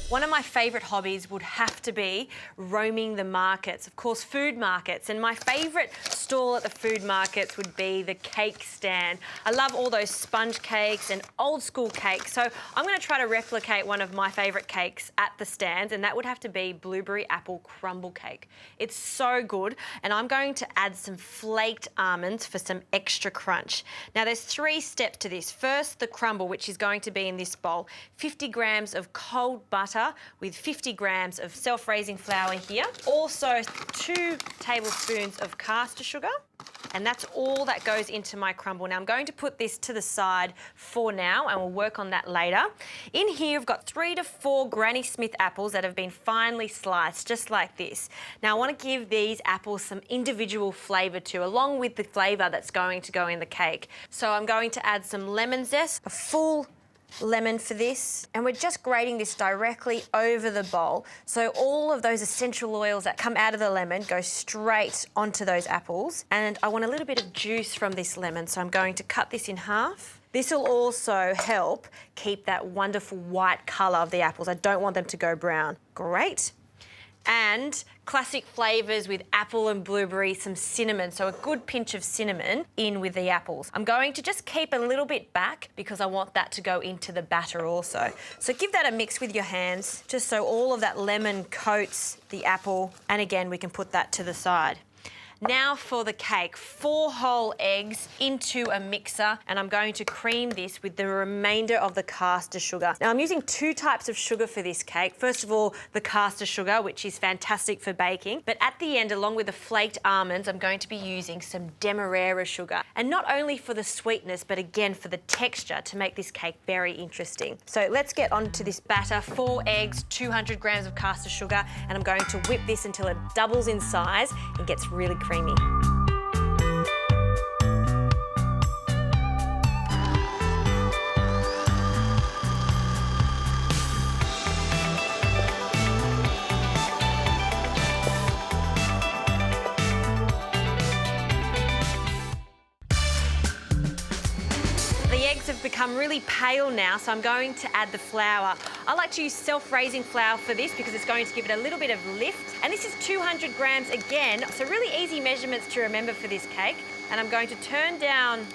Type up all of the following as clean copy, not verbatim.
One of my favourite hobbies would have to be roaming the markets, of course food markets, and my favourite stall at the food markets would be the cake stand. I love all those sponge cakes and old school cakes, so I'm going to try to replicate one of my favourite cakes at the stands, and that would have to be blueberry apple crumble cake. It's so good, and I'm going to add some flaked almonds for some extra crunch. Now there's 3 steps to this. First, the crumble, which is going to be in this bowl. 50 grams of cold butter with 50 grams of self-raising flour here. Also 2 tablespoons of caster sugar. And that's all that goes into my crumble. Now I'm going to put this to the side for now and we'll work on that later. In here I've got 3 to 4 Granny Smith apples that have been finely sliced, just like this. Now I want to give these apples some individual flavour too, along with the flavour that's going to go in the cake. So I'm going to add some lemon zest, a full lemon for this, and we're just grating this directly over the bowl, so all of those essential oils that come out of the lemon go straight onto those apples. And I want a little bit of juice from this lemon, so I'm going to cut this in half. This will also help keep that wonderful white colour of the apples. I don't want them to go brown. Great. And classic flavours with apple and blueberry, some cinnamon, so a good pinch of cinnamon in with the apples. I'm going to just keep a little bit back because I want that to go into the batter also. So give that a mix with your hands, just so all of that lemon coats the apple, and again we can put that to the side. Now for the cake, 4 whole eggs into a mixer, and I'm going to cream this with the remainder of the caster sugar. Now I'm using 2 types of sugar for this cake. First of all, the caster sugar, which is fantastic for baking, but at the end, along with the flaked almonds, I'm going to be using some demerara sugar. And not only for the sweetness, but again for the texture to make this cake very interesting. So let's get onto this batter. 4 eggs, 200 grams of caster sugar, and I'm going to whip this until it doubles in size and gets really creamy. The eggs have become really pale now, so I'm going to add the flour. I like to use self-raising flour for this because it's going to give it a little bit of lift. And this is 200 grams again, so really easy measurements to remember for this cake. And I'm going to turn down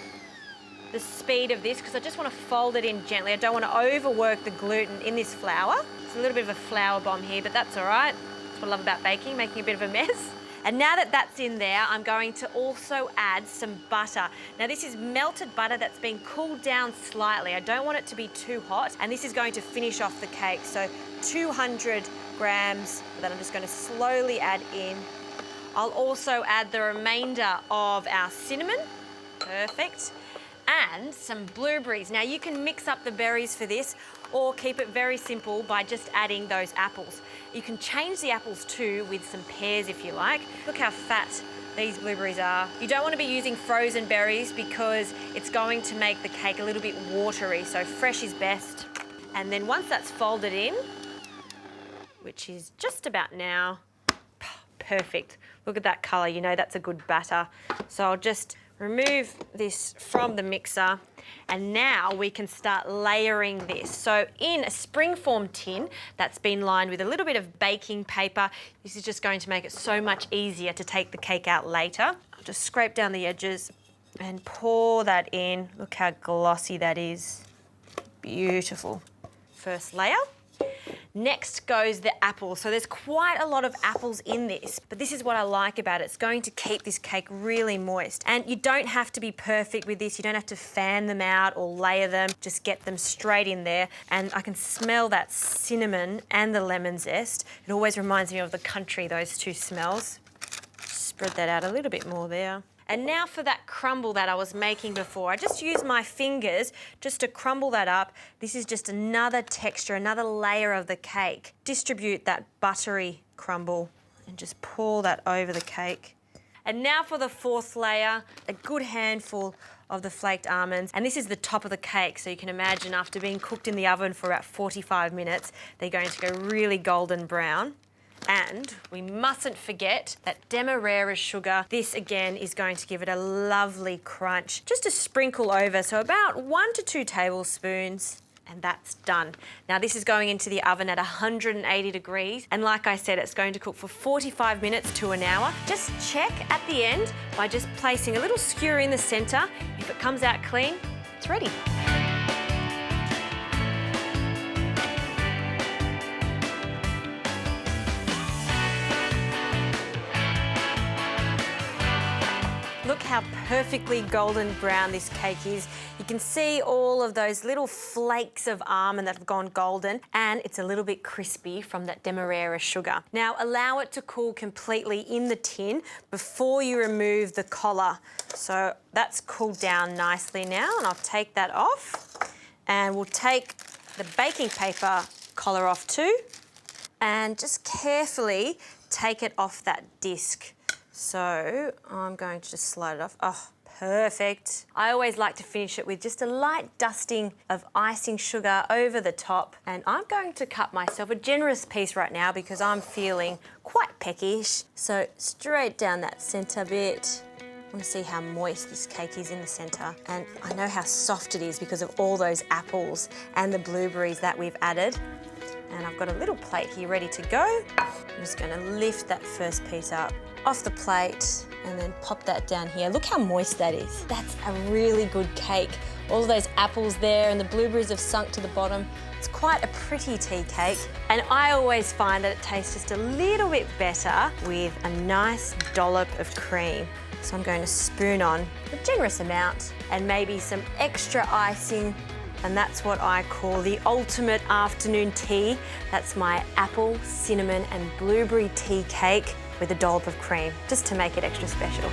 the speed of this because I just want to fold it in gently. I don't want to overwork the gluten in this flour. It's a little bit of a flour bomb here, but that's all right. That's what I love about baking, making a bit of a mess. And now that that's in there, I'm going to also add some butter. Now this is melted butter that's been cooled down slightly. I don't want it to be too hot, and this is going to finish off the cake. So 200 grams that I'm just going to slowly add in. I'll also add the remainder of our cinnamon. Perfect. And some blueberries. Now you can mix up the berries for this or keep it very simple by just adding those apples. You can change the apples too with some pears if you like. Look how fat these blueberries are. You don't want to be using frozen berries because it's going to make the cake a little bit watery, so fresh is best. And then once that's folded in, which is just about now, perfect. Look at that colour, you know that's a good batter. So I'll just remove this from the mixer, and now we can start layering this. So in a springform tin that's been lined with a little bit of baking paper, this is just going to make it so much easier to take the cake out later. I'll just scrape down the edges and pour that in. Look how glossy that is. Beautiful. First layer. Next goes the apple. So there's quite a lot of apples in this, but this is what I like about it. It's going to keep this cake really moist. And you don't have to be perfect with this. You don't have to fan them out or layer them. Just get them straight in there. And I can smell that cinnamon and the lemon zest. It always reminds me of the country, those 2 smells. Spread that out a little bit more there. And now for that crumble that I was making before. I just use my fingers just to crumble that up. This is just another texture, another layer of the cake. Distribute that buttery crumble and just pour that over the cake. And now for the 4th layer, a good handful of the flaked almonds. And this is the top of the cake, so you can imagine after being cooked in the oven for about 45 minutes, they're going to go really golden brown. And we mustn't forget that demerara sugar. This again is going to give it a lovely crunch. Just a sprinkle over, so about 1 to 2 tablespoons. And that's done. Now this is going into the oven at 180 degrees. And like I said, it's going to cook for 45 minutes to an hour. Just check at the end by just placing a little skewer in the center. If it comes out clean, it's ready. Look how perfectly golden brown this cake is. You can see all of those little flakes of almond that have gone golden, and it's a little bit crispy from that demerara sugar. Now allow it to cool completely in the tin before you remove the collar. So that's cooled down nicely now, and I'll take that off. And we'll take the baking paper collar off too, and just carefully take it off that disc. So I'm going to just slide it off. Oh, perfect. I always like to finish it with just a light dusting of icing sugar over the top. And I'm going to cut myself a generous piece right now because I'm feeling quite peckish. So straight down that centre bit. I want to see how moist this cake is in the centre. And I know how soft it is because of all those apples and the blueberries that we've added. And I've got a little plate here ready to go. I'm just going to lift that first piece up off the plate and then pop that down here. Look how moist that is. That's a really good cake. All of those apples there and the blueberries have sunk to the bottom. It's quite a pretty tea cake. And I always find that it tastes just a little bit better with a nice dollop of cream. So I'm going to spoon on a generous amount and maybe some extra icing. And that's what I call the ultimate afternoon tea. That's my apple, cinnamon and blueberry tea cake with a dollop of cream, just to make it extra special.